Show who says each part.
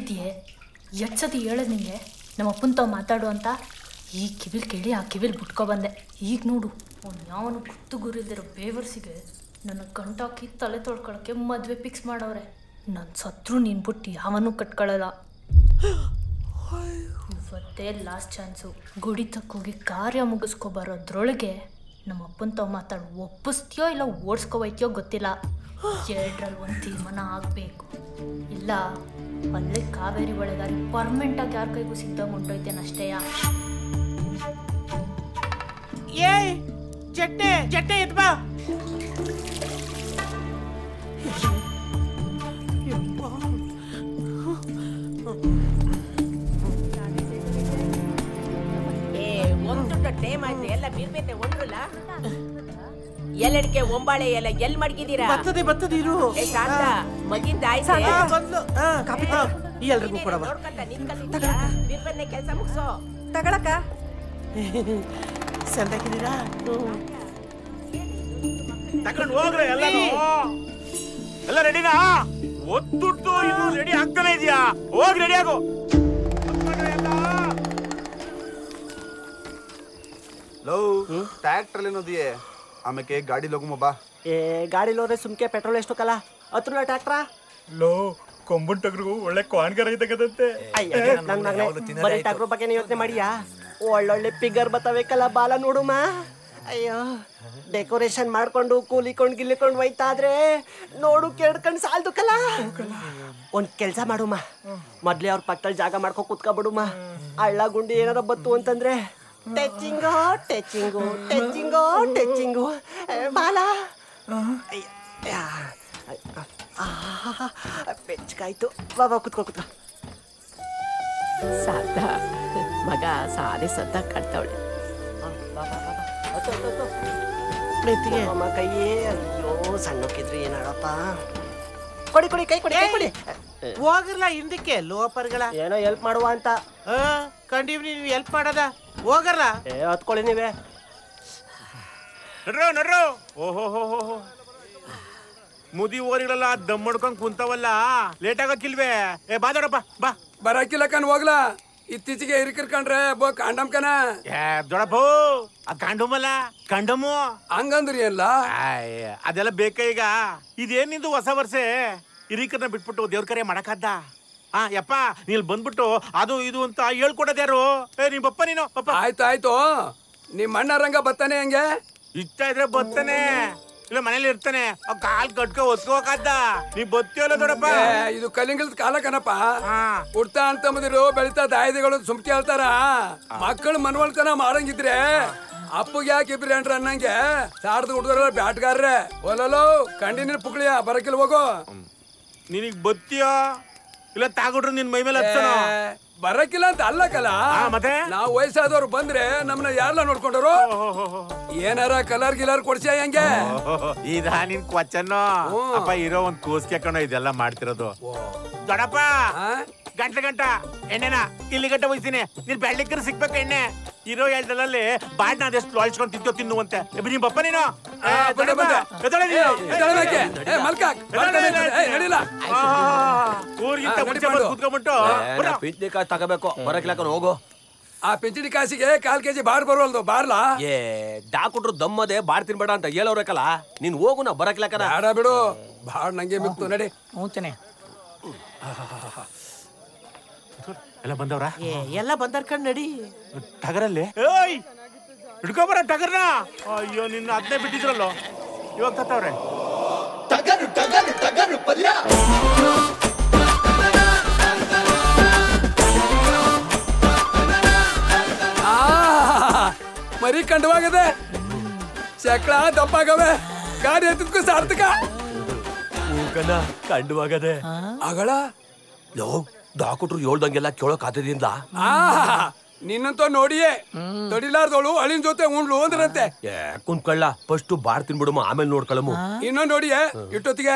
Speaker 1: ನೋಡಿದ್ಯೆ ಸತಿ ಹೇಳೋದು ನಿಂಗೆ ನಮ್ಮ ಅಪ್ಪನ ತಾವು ಮಾತಾಡು ಅಂತ. ಈ ಕಿವಿಲ್ ಕೇಳಿ ಆ ಕಿವಿಲ್ ಬಿಟ್ಕೊಬಂದೆ. ಈಗ ನೋಡು ಅವ್ನು ಯಾವನು ಗುತ್ತು ಗುರಿದಿರೋ ಬೇವರ್ಸಿಗೆ ನನ್ನ ಗಂಟಾಕಿ ತಲೆ ತೊಳ್ಕೊಳಕ್ಕೆ ಮದುವೆ ಫಿಕ್ಸ್ ಮಾಡವ್ರೆ. ನನ್ನ ಸತ್ರು ನೀನು ಬಿಟ್ಟು ಯಾವನೂ ಕಟ್ಕೊಳ್ಳಲ್ಲ. ಇವತ್ತೇ ಲಾಸ್ಟ್ ಚಾನ್ಸು. ಗುಡಿ ತಕ್ಕೋಗಿ ಕಾರ್ಯ ಮುಗಿಸ್ಕೊಬರೋದ್ರೊಳಗೆ ನಮ್ಮ ಅಪ್ಪನ ತಾವು ಮಾತಾಡು ಒಪ್ಪಿಸ್ತೀಯೋ ಇಲ್ಲ ಓಡಿಸ್ಕೊಬೈತೀಯೋ ಗೊತ್ತಿಲ್ಲ. ಎರಡರಲ್ಲಿ ಒಂದು ತೀರ್ಮಾನ ಆಗಬೇಕು. ಇಲ್ಲ ಅಲ್ಲೇ ಕಾವೇರಿ ಒಳಗಾರಿ ಪರ್ಮನೆಂಟಾಗಿ ಯಾರ ಕೈಗೂ ಸಿಗ್ದಾಗ ಹೊಂಟೋಯ್ತೇನೆ ಅಷ್ಟೇಯ.
Speaker 2: ಏಯ್ ಚಟ್ನೆ ಚಟ್ನೆ ಎತ್ ಬಾ.
Speaker 3: ಟೈಮ್ ಆಯ್ತು, ಎಲ್ಲ ಬೀರ್ಬೇತೆ ಒಂದ್ರಲ್ಲ. ಎಲ್ಲಡಿಕೆ ಒಂಬಾಳೆ ಎಲ್ಲ ಎಲ್ಲಿ ಮಡಗಿದ್ದೀರಾ?
Speaker 2: ಬರ್ತದೆ ಇರು.
Speaker 3: ಶಾಂತ ಮಗಿಂದ ಆಯ್ತು.
Speaker 2: ಎಲ್ರಿಗೂ ಕೊಡವ.
Speaker 3: ಬೀರ್ಬನ್ನೆ ಕೆಲಸ ಮುಗಿಸೋ
Speaker 4: ತಗೊಳಕ.
Speaker 2: ಸಂದಾಕಿದ್ದೀರಾ?
Speaker 5: ತಗೊಂಡು ಹೋಗ್ರೆ ಎಲ್ಲಾನು. ಎಲ್ಲ ರೆಡಿನಾ? ಒತ್ತುಟ್ಟು ಇನ್ನು ರೆಡಿ ಆಗ್ತಾನೆ ಇದೆಯಾ? ಹೋಗಿ ರೆಡಿ ಆಗೋ.
Speaker 6: ಲೋ ಟ್ರ್ಯಾಕ್ಟರ್ ಏನೋದಿಯೇ ಆಮೇಲೆ ಗಾಡಿ ಲೋಗು ಬಾ.
Speaker 2: ಗಾಡಿ ಲೋರೆ ಸುಮ್ಕೆ ಪೆಟ್ರೋಲ್ ಎಷ್ಟು ಕಲ ಹತ್ರ ಟ್ರ್ಯಾಕ್ಟ್ರಾ
Speaker 5: ಲೋ ಕೊಂಬನ್ ಟಗ್ರಿಗೂ ಒಳ್ಳೆ ಕ್ವಾನ್ಗರ ಇದ್ದಕದಂತೆ.
Speaker 2: ಬರೀ ಟಗ್ರು ಬಗ್ಗೆ ಯೋಚನೆ ಮಾಡಿಯಾ? ಒಳ್ಳೊಳ್ಳೆ ಫಿಗರ್ ಬತ್ತಬೇಕಲ್ಲ ಬಾಲ ನೋಡುಮ. ಅಯ್ಯೋ ಡೆಕೋರೇಷನ್ ಮಾಡ್ಕೊಂಡು ಕೂಲಿಕೊಂಡು ಗಿಲ್ಲಿಕೊಂಡು ಹೋಯ್ತಾದ್ರೆ ನೋಡು ಕೆಡ್ಕೊಂಡು ಸಾಲ್ದು ಕಲ. ಒಂದ್ ಕೆಲ್ಸ ಮಾಡುಮ, ಮೊದ್ಲೇ ಅವ್ರ ಪಕ್ಕದಲ್ಲಿ ಜಾಗ ಮಾಡ್ಕೊ ಕೂತ್ಕೊಬಿಡುಮ. ಹಳ್ಳ ಗುಂಡಿ ಏನಾರ ಬತ್ತು ಅಂತಂದ್ರೆ ಟಚಿಂಗೋ ಟಚಿಂಗು ಟಚಿಂಗೋ ಟಚಿಂಗು ಬಾಲ. ಬೆಚ್ಚಗಾಯ್ತು. ಬಾಬಾ ಕುತ್ಕೋ ಕುತ್ಕೋ.
Speaker 3: ಸಾಧ ಮಗ ಸಾದೆ ಸದ್ದ ಕಟ್ತವಳೆ.
Speaker 2: ಅಮ್ಮ ಕೈಯೇ ಅಯ್ಯೋ ಸಣ್ಣಕ್ಕಿದ್ರೆ ಏನಾಡಪ್ಪ. ಕೊಡಿ ಕೊಡಿ ಕೈ ಕೊಡಿ ಕೈ ಕೊಡಿ.
Speaker 7: ಹೋಗಿರ್ಲ ಹಿಂದಕ್ಕೆ ಲೋಪರ್ಗಳ
Speaker 2: ಏನೋ ಹೆಲ್ಪ್ ಮಾಡುವ ಅಂತ
Speaker 7: ಕಂಡೀವ್ ನೀವು ಹೆಲ್ಪ್ ಮಾಡದ ಹೋಗರ್ಲ.
Speaker 2: ಹತ್ಕೊಳ್ಳಿ ನೀವೇ.
Speaker 5: ನಡ್ರೋ ನಡ್ರೋ. ಓಹೋ ಮುದಿ ಓರಿಗಳೆಲ್ಲ ದಮ್ ಮಾಡ್ಕೊಂಡ್ ಕುಂತವಲ್ಲ, ಲೇಟ್ ಆಗಕ್ಕಿಲ್ವೇ? ಬಾ ದೊಡಪ್ಪ ಬಾ.
Speaker 8: ಬರಕಿಲ್ಲ ಕಣ್ ಹೋಗ್ಲಾ. ಇತ್ತೀಚೆಗೆ ಹಿರಿಕಿರ್ಕಂಡ್ರೆ ಬೋ ಕಾಂಡಮ್ ಕನ.
Speaker 5: ದೊಡಪ್ಪ ಆ ಕಾಂಡಮಲ್ಲ ಕಂಡಮು
Speaker 8: ಹಂಗಂದ್ರಿ ಎಲ್ಲ
Speaker 5: ಅದೆಲ್ಲ ಬೇಕ ಈಗ. ಇದೇನ್ ನಿಂದು ಹೊಸ ವರ್ಷ ಹಿರಿಕರ್ನ ಬಿಟ್ಬಿಟ್ಟು ದೇವ್ರ ಕರೆ ಮಾಡಕ್ಕಾದ? ಯಪ್ಪ ನೀಲ್ ಬಂದ್ಬಿಟ್ಟು ಅದು ಇದು ಅಂತ ಹೇಳ್ಕೊಡೋದ್ಯಾರು? ನಿಮ್ಮಪ್ಪ ನೀನು ಪಪ್ಪ.
Speaker 8: ಆಯ್ತು ನಿಮ್ ಅಣ್ಣ ರಂಗ ಬತ್ತಾನೆ ಹಂಗೆ.
Speaker 5: ಇಷ್ಟ ಇದ್ರೆ ಬತ್ತಾನೆ, ಇಲ್ಲ ಮನೇಲಿ ಇರ್ತಾನೆ. ಕಾಲ್ ಕಟ್ಕೊ ಒತ್ಕೋಕಾದ. ನೀ ಬತ್ತಿಯಲ್ಲ ದೊಡಪ್ಪ.
Speaker 8: ಇದು ಕಲಿಂಗದ ಕಾಲ ಕಣಪ್ಪ. ಹುಡ್ತಾ ಅಂತಂಬದಿರು ಬೆಳಿತಾ ದಾಯದಿಗಳು ಸುಮ್ಕೆ ಹೇಳ್ತಾರ. ಮಕ್ಕಳು ಮನವಳ್ತನ ಮಾಡಂಗಿದ್ರೆ ಅಪ್ಪಗೆ ಯಾಕೆ ಇಬ್ರಿ ಅಂಟ್ರ ಅನ್ನಂಗೆ ಸಾಡ್ದು ಹುಡುಗರ ಬ್ಯಾಟ್ಗಾರ್ರೆ ಒಲೋ ಕಂಡಿನ ಪುಕ್ಳಿಯ ಬರಕಿಲ್ ಹೋಗೋ.
Speaker 5: ನಿನಗ್ ಬತ್ತಿಯೋ ಇಲ್ಲ ತಾಗುಡ್ರು ನಿನ್ ಮೈ ಮೇಲೆ ಹಚ್ಚೋಣ.
Speaker 8: ಬರಕಿಲ್ಲ ಅಂತ ಅಲ್ಲಕಲ್ಲ,
Speaker 5: ಮತ್ತೆ
Speaker 8: ನಾವ್ ವಯಸ್ಸಾದವ್ರು ಬಂದ್ರೆ ನಮ್ನ ಯಾರೆಲ್ಲ ನೋಡ್ಕೊಂಡರು? ಏನಾರ ಕಲರ್ ಗಿಲರ್ ಕೊಡ್ಸಿ ಹಂಗೆ.
Speaker 5: ಇದ ನಿನ್ ಕ್ವಚನ್ನು ಅಪ್ಪ ಇರೋ ಒಂದ್ ಕೋಸ್ಕೆ ಕಣೋ ಇದೆಲ್ಲ ಮಾಡ್ತಿರೋದು. ದೊಡಪ್ಪ ಗಂಟ ಎಣ್ಣೆನ ಇಲ್ಲಿ ಗಂಟೆ ಹೋಯ್ತೀನಿ. ನೀನ್ ಬೆಳ್ಳಿಕ್ಕರ್ ಸಿಗ್ಬೇಕ ಎಣ್ಣೆ. ಇರೋ ಎಳ್ದಲ್ಲಿ ಬಾಡ್ನ ಅದೆಷ್ಟು ಲೊಳ್ಸ್ಕೊಂಡ್ ತಿಂತೋ ತಿನ್ನುವಂತೆ. ನಿಮ್ ಬಪ್ಪ ನೀನು ಊರಿಗಿಂತ ಮುಂಚೆ ಕುತ್ಕೊಂಡ್ಬಿಟ್ಟು
Speaker 9: ಪಿಂಚಣಿಕಾಯಿ ತಗೋಬೇಕು. ಬರಕ್ಲಾಕ ಹೋಗು.
Speaker 8: ಆ ಪಿಂಚಣಿ ಕಾಸಿಗೆ 1/4 kg ಬಾರ್ ಬರುವಲ್ದು ಬಾರ್ಲಾ.
Speaker 9: ಡಾಕ್ಟ್ರು ದಮ್ಮದೆ ಬಾರ್ ತಿನ್ಬೇಡ ಅಂತ ಹೇಳೋರಕಲ್ಲ. ನೀನ್ ಹೋಗು, ನಾ ಬರಕ್ಲಾಕ.
Speaker 8: ಬೇಡ ಬಿಡು, ಬಾಳ್ ನಂಗೆ ಬಿತ್ತು ನಡಿ.
Speaker 7: ಹೋಗ್ತೇನೆ.
Speaker 5: ಎಲ್ಲ ಬಂದವ್ರ?
Speaker 7: ಎಲ್ಲ ಬಂದಾರ ಕಣ್ ನಡಿ.
Speaker 5: ಟಗರಲ್ಲಿ ಹಿಡ್ಕೊಬರ ಟಗರ್ನ. ಅಯ್ಯೋ ನಿನ್ನ ಅದನ್ನೇ ಬಿಟ್ಟಿದ್ರಲ್ಲೋ, ಇವಾಗ ತತ್ತವ್ರೆ.
Speaker 10: ಟಗರು ಟಗರು ಟಗರು ಪಲ್ಯ.
Speaker 8: ಮರಿ ಕಂಡವಾಗದೆ, ಚಕ್ಳ ದಪ್ಪಾಗವೆ, ಗಾಡಿ ಎತ್ತಿದ್ಕು ಸಾರ್ಥಕ.
Speaker 9: ಕಂಡುವಾಗದೆ
Speaker 8: ಆಗಳ
Speaker 9: ಲೋ ಡಾಕ್ಟ್ರು ಹೇಳ್ದಂಗೆಲ್ಲ ಕೇಳೋಕ್ ಆತದಿಂದ.
Speaker 8: ನಿನ್ನಂತ ನೋಡಿಯೇ ತಡಿಲಾರ್ದವಳು ಅಳಿನ ಜೊತೆ ಉಂಡ್ಲು ಅಂದ್ರಂತೆ.
Speaker 9: ಕುಂತ್ಕೊಳ್ಳ, ಫಸ್ಟ್ ಬಾರ್ ತಿನ್ಬಿಡಮ್ಮ, ಆಮೇಲೆ ನೋಡ್ಕೊಳ್ಳಮ್ಮ.
Speaker 8: ಇನ್ನೊಂದು ನೋಡಿಯೇ ಇಟ್ಟೊತ್ತಿಗೆ